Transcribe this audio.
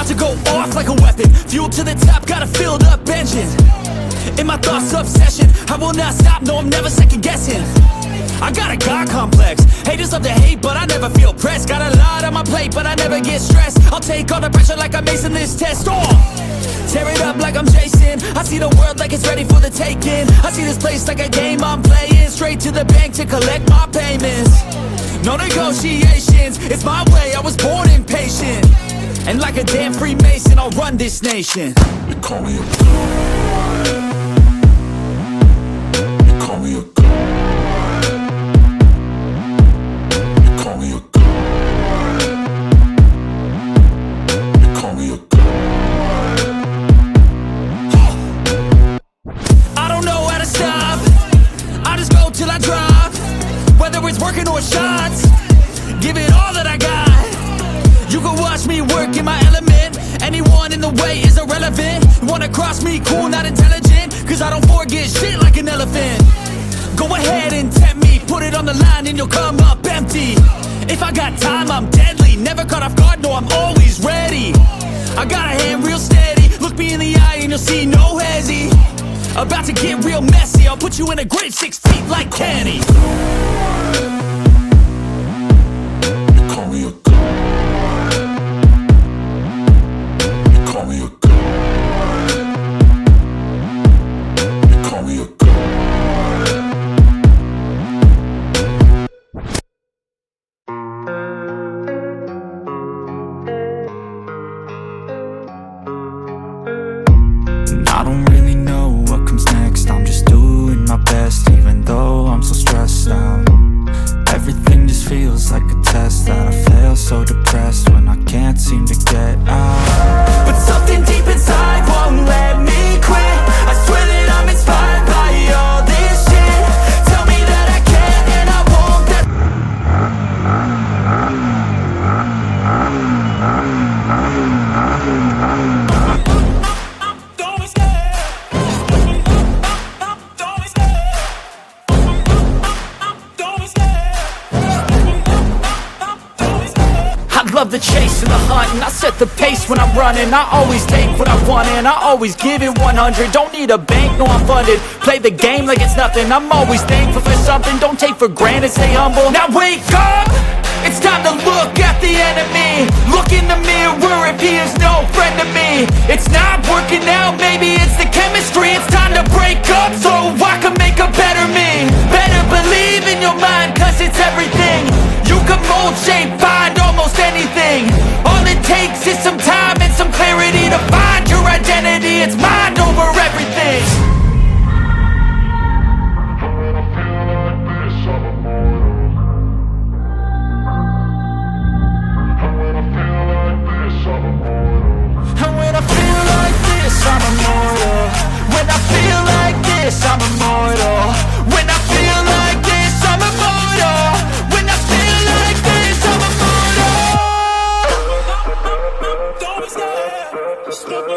about to go off like a weapon. Fuel to the top, got a filled up engine. In my thoughts, obsession, I will not stop, no, I'm never second guessing. I got a God complex, haters love to hate, but I never feel pressed. Got a lot on my plate, but I never get stressed. I'll take all the pressure like I'm acing this test. Tear it up like I'm Jason. I see the world like it's ready for the taking. I see this place like a game I'm playing. Straight to the bank to collect my payments. No negotiations, it's my way, I was born impatient. And like a damn Freemason, I'll run this nation. They call me a god. They call me a god. They call me a god. They call me a god. I don't know how to stop, I just go till I drop. Whether it's working or shots, give it all that I got. You can watch me work in my element. Anyone in the way is irrelevant. You wanna cross me, cool, not intelligent, cause I don't forget shit like an elephant. Go ahead and tempt me, put it on the line and you'll come up empty. If I got time, I'm deadly, never caught off guard, no, I'm always ready. I got a hand real steady, look me in the eye and you'll see no hezzy. About to get real messy, I'll put you in a grave 6 feet like Kenny. They call me a god. They call me a god. They call me a god. I don't really know what comes next, I'm just doing my best, even though I'm so stressed out. Everything just feels like a test that I fail, so depressed when I can't seem to get out. But something deep inside won't let me quit. I swear that I'm inspired by all this shit. Tell me that I can and I won't. Don't be scared. Don't be scared. Don't be scared. I love the chase and the hunt, and I set the pace when I'm running. I always take what I want and I always give it 100. Don't need a bank, no, I'm funded. Play the game like it's nothing. I'm always thankful for something. Don't take for granted, stay humble. Now wake up, it's time to look at the enemy. Look in the mirror if he is no friend to me. It's not working out, maybe it's the chemistry. It's time to break up so I can make a better me. Better believe in your mind, cause it's everything. You can mold, shape, find almost anything. All it takes is some time and some clarity to find your identity. It's mind over everything. And when I feel like this, I'm immortal. When I feel like this, I'm immortal. When I feel like this, I'm immortal. When I feel like this, I'm immortal. Don't be scared. Don't be scared.